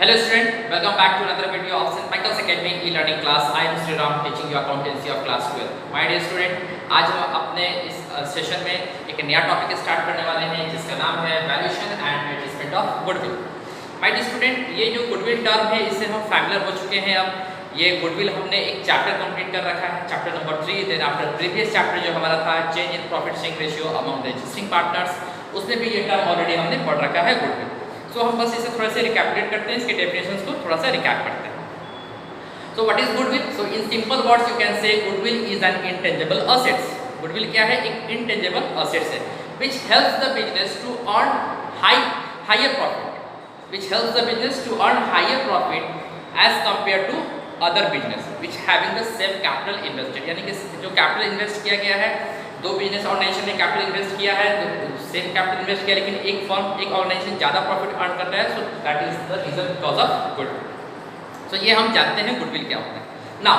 Hello student, welcome back to another video of St. Michael's Academy e-learning class. I am Sriram teaching you accountancy of class 12. My dear student, आज हम अपने इस session में एक नया topic start करने वाले हैं जिसका नाम है valuation and adjustment of goodwill. My dear student, ये जो गुडविल टर्म है इससे हम फैमिलियर हो चुके हैं. अब ये गुडविल हमने एक चैप्टर कंप्लीट कर रखा है, chapter number 3. Then after previous chapter जो हमारा था change in profit sharing ratio among the existing partners, उसमें भी ये टर्म ऑलरेडी हमने पढ़ रखा है गुडविल. सो हम बस इसे थोड़ा सा रिकैपिटुलेट करते हैं, इसके डेफिनेशंस को थोड़ा सा रिकैप करते हैं. So what is goodwill? So in simple words you can say goodwill is an intangible assets. Goodwill क्या है? एक इंटेंजिबल असेट्स है which helps the business to earn higher profit, which helps the business to earn higher profit as compare to other business which having the same capital invested. यानी कि जो capital invest किया गया है, दो business organisation ने capital invest किया है, सेम कैपिटल इन्वेस्ट किया, लेकिन एक फर्म एक ऑर्गेनाइजेशन ज़्यादा प्रॉफिट अर्न कर रहा है. So that is the reason because of goodwill. So ये हम जानते हैं गुडविल क्या होता है. नाउ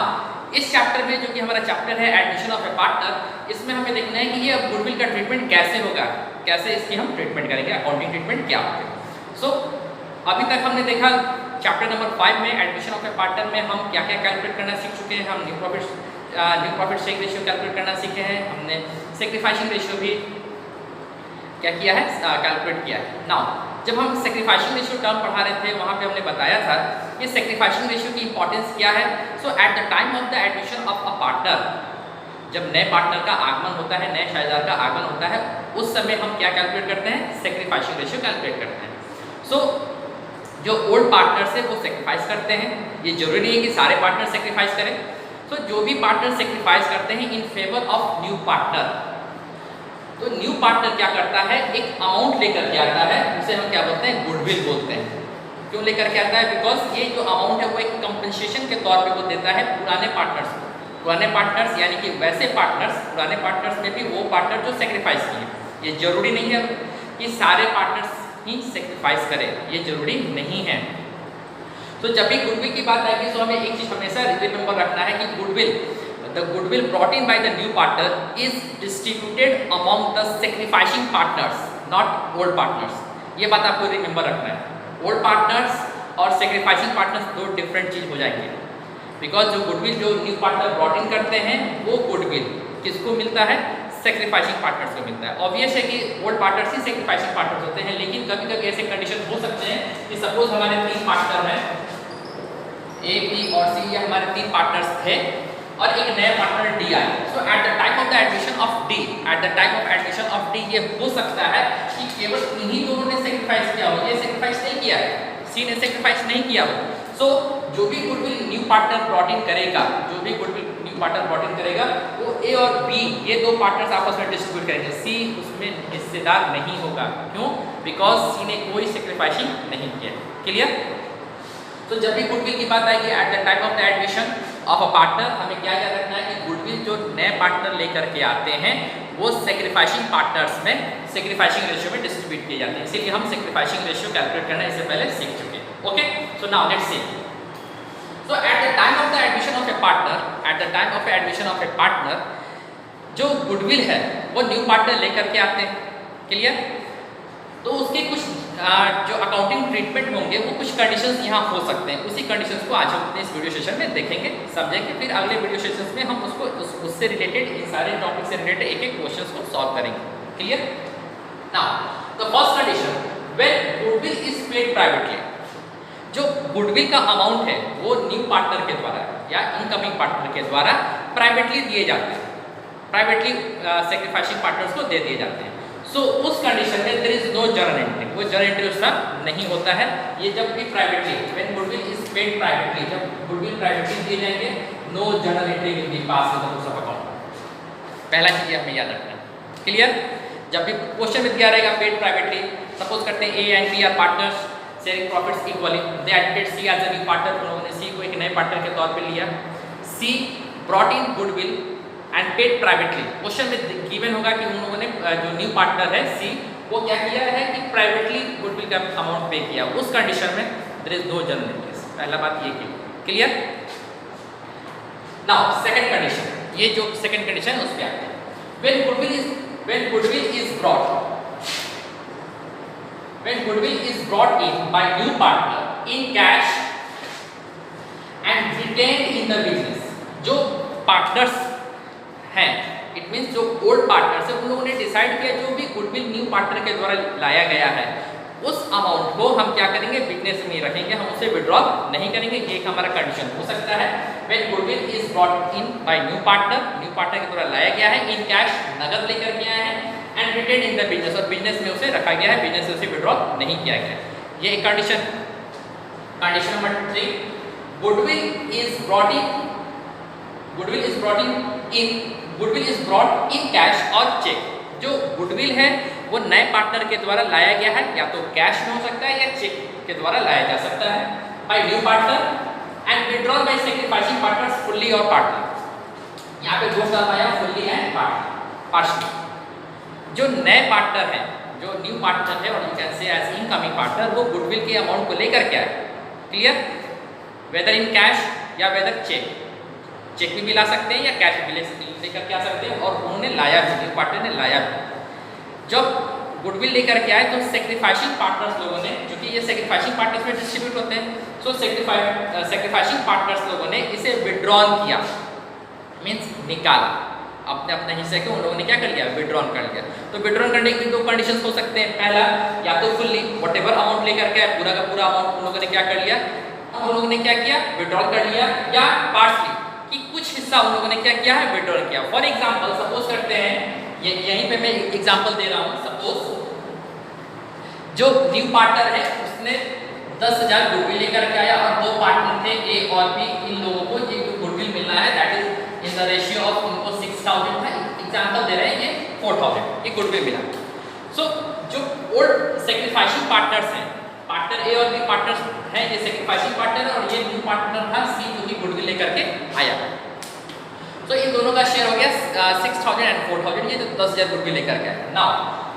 इस चैप्टर में जो कि हमारा चैप्टर है एडमिशन ऑफ ए पार्टनर, इसमें हमें देखना है कि ये अब गुडविल का ट्रीटमेंट कैसे होगा, कैसे इसकी हम ट्रीटमेंट करेंगे, अकाउंटिंग ट्रीटमेंट क्या होता है. सो अभी तक हमने देखा चैप्टर नंबर 5 में एडमिशन ऑफ ए पार्टनर में हम क्या क्या कैलकुलेट करना सीख चुके हैं. हम new profit sharing ratio calculate करना सीखे हैं. हमने सेक्रीफाइसिंग रेशियो भी क्या किया है, कैलकुलेट किया है. नाउ जब हम सेक्रीफाइसिंग रेशियो टर्म पढ़ा रहे थे वहाँ पे हमने बताया था कि सेक्रीफाइसिंग रेशियो की इंपॉर्टेंस क्या है. So at the time of the admission of a partner, जब नए पार्टनर का आगमन होता है, नए शेयरदार का आगमन होता है, उस समय हम क्या कैलकुलेट करते हैं, सेक्रीफाइसिंग रेशियो कैलकुलेट करते हैं. सो जो ओल्ड पार्टनर्स है वो सेक्रीफाइस करते हैं. ये जरूरी नहीं है कि सारे पार्टनर सेक्रीफाइस करें. तो जो भी पार्टनर सेक्रीफाइस करते हैं in favour of new partner, तो न्यू पार्टनर क्या करता है, एक अमाउंट लेकर के आता है, उसे हम क्या बोलते हैं, गुडविल बोलते हैं. क्यों लेकर के आता है? बिकॉज ये जो अमाउंट है वो एक कंपनसेशन के तौर पे वो देता है पुराने पार्टनर्स को. पुराने पार्टनर्स यानी कि वैसे पार्टनर्स, पुराने पार्टनर्स में भी वो पार्टनर जो सेक्रीफाइस किए. ये जरूरी नहीं है कि सारे पार्टनर्स ही सेक्रीफाइस करें, ये जरूरी नहीं है. तो जब भी गुडविल की बात आएगी तो हमें एक चीज हमेशा रिमेंबर रखना है कि the goodwill brought in by the new partner is distributed among the sacrificing partners, not old partners. ये बात आपको रिमेंबर रखना है. ओल्ड पार्टनर्स और सेक्रीफाइसिंग पार्टनर्स दो डिफरेंट चीज हो जाएंगे. बिकॉज जो गुडविल जो न्यू पार्टनर ब्रॉट इन करते हैं वो गुडविल किसको मिलता है, सेक्रीफाइसिंग पार्टनर्स को मिलता है. ऑब्वियस है कि ओल्ड पार्टनर्स ही सेक्रीफाइसिंग पार्टनर्स होते हैं, लेकिन कभी कभी ऐसे कंडीशन हो सकते हैं कि सपोज हमारे 3 पार्टनर हैं, ए बी और सी, ये हमारे 3 पार्टनर्स थे और एक नया पार्टनर डी आए. So at the time of the admission of D, at the time of admission of D ये हो सकता है कि केवल इन्हीं दोनों ने सेक्रीफाइस किया हो, ये सेक्रीफाइस नहीं किया है, सी ने सेक्रीफाइस नहीं किया हो. सो जो भी goodwill new partner brought in करेगा, जो भी goodwill new partner brought in करेगा, वो ए और बी ये दो पार्टनर्स आपस में डिस्ट्रीब्यूट करेंगे. सी उसमें हिस्सेदार नहीं होगा. क्यों? बिकॉज सी ने कोई सेक्रीफाइसिंग नहीं किया. क्लियर? तो जब भी गुडविल की बात आएगी eight the time of the admission of a partner, हमें क्या याद रखना है कि गुडविल जो नए पार्टनर लेकर के आते हैं वो सेक्रीफाइसिंग पार्टनर्स में सेक्रीफाइसिंग रेशियो में डिस्ट्रीब्यूट किए जाते हैं. इसीलिए हम सेक्रीफाइसिंग रेशियो कैलकुलेट करना इससे पहले सीख चुके हैं. Okay, so now let's see. So at the time of the admission of a partner, eight the time of admission of a partner, जो गुडविल है वो न्यू पार्टनर लेकर के आते हैं. क्लियर? तो उसके कुछ जो अकाउंटिंग ट्रीटमेंट होंगे वो कुछ कंडीशंस यहाँ हो सकते हैं. उसी कंडीशंस को आज हम अपने इस वीडियो सेशन में देखेंगे, समझेंगे. फिर अगले वीडियो सेशंस में हम उसको उससे रिलेटेड इन सारे टॉपिक से रिलेटेड एक एक क्वेश्चंस को सॉल्व करेंगे. Clear? Now the first condition, when goodwill is paid privately, जो गुडविल का अमाउंट है वो न्यू पार्टनर के द्वारा या इनकमिंग पार्टनर के द्वारा प्राइवेटली दिए जाते हैं, प्राइवेटली सेक्रीफाइसिंग पार्टनर्स को दे दिए जाते हैं. सो उस कंडीशन में there is no journal entry, वो जर्नल एंट्री उसका नहीं होता है. ये जब भी privately, when goodwill is paid privately, जब गुडविल प्राइवेटली दिए जाएंगे, no journal entry will be pass in the books of account. पहला चीज हमें याद रखना है. क्लियर? जब भी क्वेश्चन में दिया रहेगा पेड प्राइवेटली, सपोज करते हैं A and B are partners sharing profits equally, they added C as a new partner, उन्होंने सी को एक नए पार्टनर के तौर पे लिया. She brought in goodwill and paid privately. Question में गिवन होगा कि उन लोगों ने जो न्यू पार्टनर है सी, वो क्या किया है कि प्राइवेटली गुडविल का अमाउंट पे किया. उस कंडीशन में there is no journal entries. पहला बात ये की. क्लियर? नाउ सेकंड कंडीशन, ये जो सेकंड कंडीशन है उस पे आते हैं. When goodwill is brought, when goodwill is brought in by new partner in cash and retain in the business. जो पार्टनर्स हैं, इट मींस जो ओल्ड पार्टनर्स है, उन लोगों ने डिसाइड किया जो भी गुडविल न्यू पार्टनर के द्वारा लाया गया है उस अमाउंट को हम क्या करेंगे, बिजनेस में रखेंगे, हम उसे विड्रॉ नहीं करेंगे। ये एक हमारा कंडीशन हो सकता है। When goodwill is brought in bye new partner के द्वारा लाया गया है, इन कैश नगद लेकर के आए हैं, and retain in the business, और बिजनेस में उसे रखा गया है, बिजनेस से उसे विड्रॉ नहीं किया गया है। ये एक condition. Condition number 3, goodwill is brought in cash और चेक। जो गुडविल है वो नए पार्टनर के द्वारा लाया गया है, या तो कैश में हो सकता है या चेक के द्वारा लाया जा सकता है by new partner and withdrawal by sacrificing partners fully और पार्टली। यहाँ पे जोड़ डाला है फुल्ली एंड पार्शली। जो नए पार्टनर है, जो न्यू पार्टनर है, और you can say as incoming partner, वो गुडविल के अमाउंट को लेकर के आए। क्लियर? वेदर इन कैश या वेदर चेक। चेक भी ला सकते हैं या कैश भी लेकर के आ सकते हैं, और उन्होंने लाया भी, न्यू पार्टनर ने लाया भी। जब गुडविल लेकर के आए तो सैक्रिफाइसिंग पार्टनर्स लोगों ने, क्योंकि ये सैक्रिफाइसिंग पार्टनर्स में डिस्ट्रीब्यूट होते हैं, सो सैक्रिफाइसिंग पार्टनर्स लोगों ने इसे विड्रॉन किया, मीन्स निकाला अपने अपने हिस्से को। उन लोगों ने क्या कर लिया, विड्रॉन कर लिया। तो विड्रॉन करने की दो कंडीशंस हो सकते हैं। पहला, या तो फुल्ली व्हाटएवर अमाउंट लेकर के पूरा का पूरा अमाउंट उन लोगों ने क्या कर लिया, उन लोगों ने क्या किया, विड्रॉल कर लिया, या पार्टली कि कुछ हिस्सा उन लोगों ने क्या किया है, विड्रॉल किया। फॉर एग्जांपल सपोज करते हैं, यहीं पे मैं एग्जांपल दे रहा हूँ। सपोज जो न्यू पार्टनर है उसने 10,000 गुडविल लेकर के आया, और दो पार्टनर थे ए और बी, इन लोगों को ये गुडविल मिलना है, that is in the ratio of, इनको 6,000 है, एग्जांपल दे रहे हैं, ये 4,000 ये गुडविल मिला। सो जो ओल्ड सैक्रिफाइसिंग पार्टनर्स हैं, पार्टनर ए और बी पार्टनर्स हैं, ये सैक्रिफाइसिंग पार्टनर, और ये न्यू पार्टनर था सी, जो कि गुडविल लेकर के आया। तो इन दोनों का शेयर हो गया 6,000 एंड 4,000, ये तो 10,000 गुडविल लेकर के आया। Now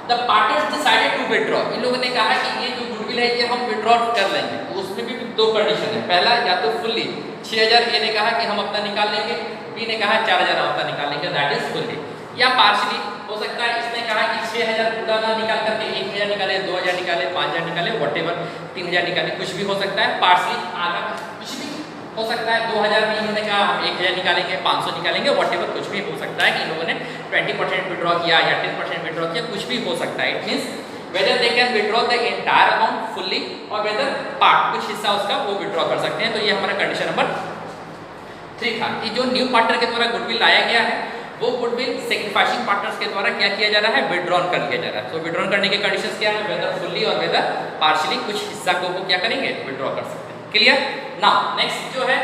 the partners decided to withdraw. इन लोगों ने कहा कि ये जो गुडविल है ये हम विड्रॉ कर लेंगे। तो उसमें भी दो कंडीशन है। पहला, या तो फुल्ली 6,000 ए ने कहा कि हम अपना निकाल लेंगे, बी ने कहा 4,000 हम अपना निकाल लेंगे, दैट इज फुल्ली। या पार्शली हो सकता है, इसने कहा कि 6,000 पूरा ना निकाल करके 1,000 निकाले, 2,000 निकाले, 5,000 निकाले, व्हाटएवर 3,000 निकाले, कुछ भी हो सकता है। पार्शली आधा कुछ भी हो सकता है। 2,000 में इन्होंने कहा हम 1,000 निकालेंगे, 500 निकालेंगे, व्हाटएवर कुछ भी हो सकता है कि इन लोगों ने 20% विड्रॉ किया या 10% विड्रॉ किया, कुछ भी हो सकता है। It means whether they can withdraw the entire amount fully, और वेदर पार्ट, कुछ हिस्सा उसका वो विड्रॉ कर सकते हैं। तो ये हमारा कंडीशन नंबर 3 था कि जो न्यू पार्टनर के द्वारा गुडविल लाया गया है, वो गुडविल सैक्रिफाइसिंग पार्टनर्स के द्वारा क्या किया जा रहा है, विड्रॉन कर लिया जा रहा है। तो विड्रॉन करने के कंडीशंस क्या है, वेदर फुल्ली और वेदर पार्शियली, कुछ हिस्सा को वो क्या करेंगे, विड्रॉ कर सकते हैं। क्लियर? नाउ नेक्स्ट जो है,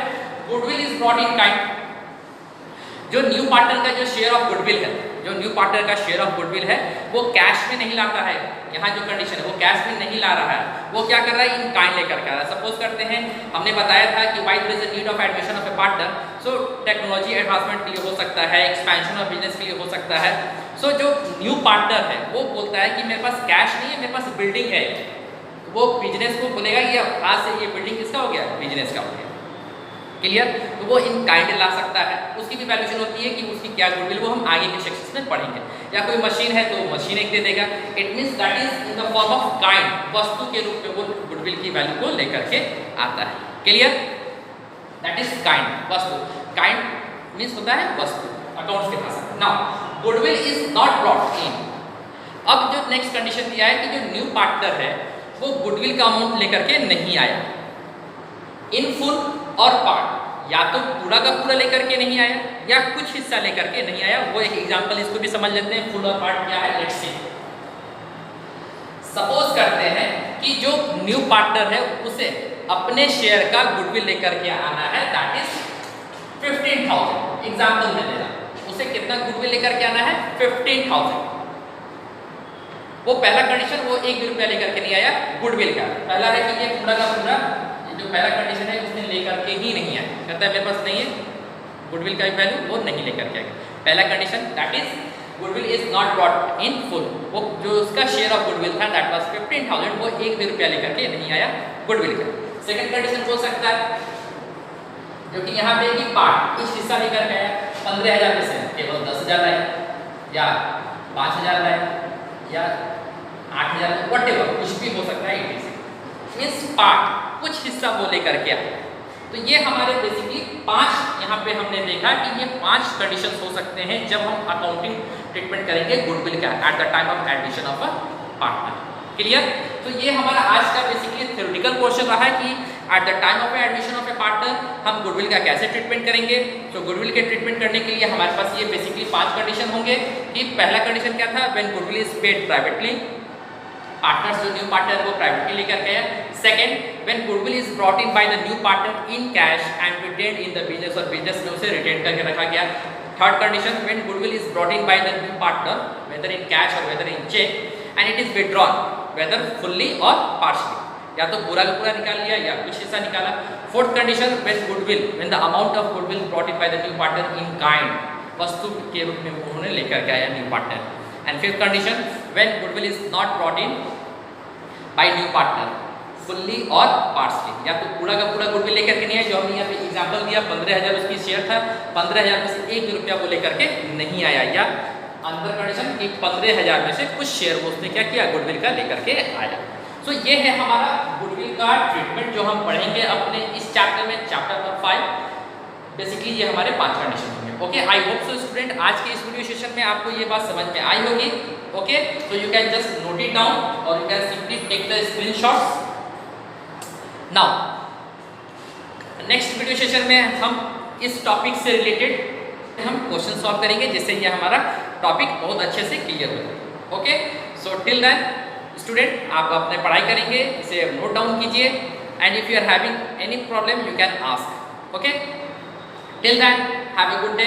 goodwill is brought in kind. जो न्यू पार्टनर का जो शेयर ऑफ गुडविल है, जो न्यू पार्टनर का शेयर ऑफ गुडविल है, वो कैश में नहीं लाता है। यहाँ जो कंडीशन है, वो कैश में नहीं ला रहा है, वो क्या कर रहा है, इन काइंड लेकर के आ रहा है। सपोज करते हैं, हमने बताया था कि why there is a need of admission of a partner, so technology advancement के लिए हो सकता है, एक्सपेंशन ऑफ बिजनेस के लिए हो सकता है। सो जो न्यू पार्टनर है वो बोलता है कि मेरे पास कैश नहीं है, मेरे पास बिल्डिंग है। वो बिजनेस को बोलेगा कि आज से ये बिल्डिंग किसका हो गया, बिजनेस का हो गया। क्लियर? तो वो इन काइंड ला सकता है। उसकी भी वैल्यूएशन होती है कि उसकी क्या गुडविल, वो हम आगे के सेक्शंस में पढ़ेंगे। या कोई मशीन है तो मशीन एक दे देगा। It means that is in the form of kind, वस्तु के रूप में वो गुडविल की वैल्यू को लेकर के आता है। क्लियर? दैट इज काइंड, वस्तु। काइंड मींस होता है वस्तु, अकाउंट्स के भाषा में। Now goodwill is not brought in. अब जो नेक्स्ट कंडीशन दिया है कि जो न्यू पार्टनर है वो गुडविल का अमाउंट लेकर के नहीं आया, इन फुल और पार्ट, या तो पूरा का पूरा लेकर के नहीं आया या कुछ हिस्सा लेकर के नहीं आया। वो एक एग्जांपल इसको भी समझ लेते हैं, फुल और पार्ट क्या है। लेट्स सी, सपोज करते हैं कि जो न्यू पार्टनर है उसे अपने शेयर का गुडविल लेकर के आना है, दैट इज 15,000। एग्जांपल में दे रहा हूं, उसे कितना गुडविल लेकर के आना है, 15,000। वो पहला कंडीशन, वो 1 भी रुपया लेकर के नहीं आया गुडविल का। पहला है कि ये पूरा का पूरा, जो पहला कंडीशन है उसने लेकर के ही नहीं आया, कहता है मेरे पास नहीं है गुडविल का वैल्यू, वो नहीं लेकर के आएगा। पहला condition, that is goodwill is not brought in full. वो जो उसका शेयर ऑफ गुडविल था दैट वाज 15,000, वो 1 भी रुपया लेकर के नहीं आया गुडविल का। सेकंड कंडीशन हो सकता है जो कि यहाँ पे कि पार्ट, कुछ हिस्सा लेकर के आया, 15,000 में से केवल 10,000 लाए, या 5,000 लाए, या 8,000, व्हाटएवर कुछ भी हो सकता है। इट इज मींस पार्ट कुछ हिस्सा वो लेकर के आया। तो ये हमारे बेसिकली 5 यहाँ पे हमने देखा कि ये 5 कंडीशंस हो सकते हैं जब हम अकाउंटिंग ट्रीटमेंट करेंगे गुडविल का eight the time of admission of a partner. Clear? तो ये हमारा आज का बेसिकली थ्योरेटिकल पोर्शन रहा है कि eight the time of admission of a partner हम गुडविल का कैसे ट्रीटमेंट करेंगे। तो गुडविल के ट्रीटमेंट करने के लिए हमारे पास ये बेसिकली 5 कंडीशन होंगे कि पहला कंडीशन क्या था, when goodwill is paid privately, partners जो न्यू पार्टनर वो प्राइवेटली लेकर गया। Second, when goodwill is brought in by the new partner in cash and retained in the business, और बिजनेस में उसे रिटेन करके रखा गया। Third condition, when goodwill is brought in by the new partner whether in cash और whether in cheque and it is withdrawn whether fully और partially, या तो पूरा का पूरा निकाल लिया या कुछ हिस्सा निकाला। Fourth condition, when goodwill, when the amount of goodwill brought in by the new partner in kind, वस्तु के रूप में उन्होंने लेकर के आया new partner. And fifth condition, when goodwill is not brought in bye new partner fully और partially, या तो पूरा का पूरा गुडविल लेकर के नहीं आया। जो हमने यहाँ पे एग्जांपल दिया 15,000 उसकी शेयर था, 15,000 में से 1 रुपया वो लेकर के नहीं आया, या अंदर कंडीशन कि 15,000 में से कुछ शेयर वो उसने क्या किया, गुडविल का लेकर के आया। सो ये है हमारा गुडविल का ट्रीटमेंट जो हम पढ़ेंगे अपने इस चैप्टर में, चैप्टर नंबर 5। बेसिकली ये हमारे 5 कंडीशन होंगे। Okay, I hope so student आज के इस वीडियो सेशन में आपको ये बात समझ में आई होगी। Okay, so you can just note it down और you can simply take the screenshots. Now next video session में हम इस टॉपिक से रिलेटेड हम क्वेश्चन सॉल्व करेंगे, जिससे ये हमारा टॉपिक बहुत अच्छे से क्लियर हो जाए। Okay, so till then student आप अपने पढ़ाई करेंगे, इसे नोट डाउन कीजिए, and if you are having any problem you can ask. Okay, till then have a good day.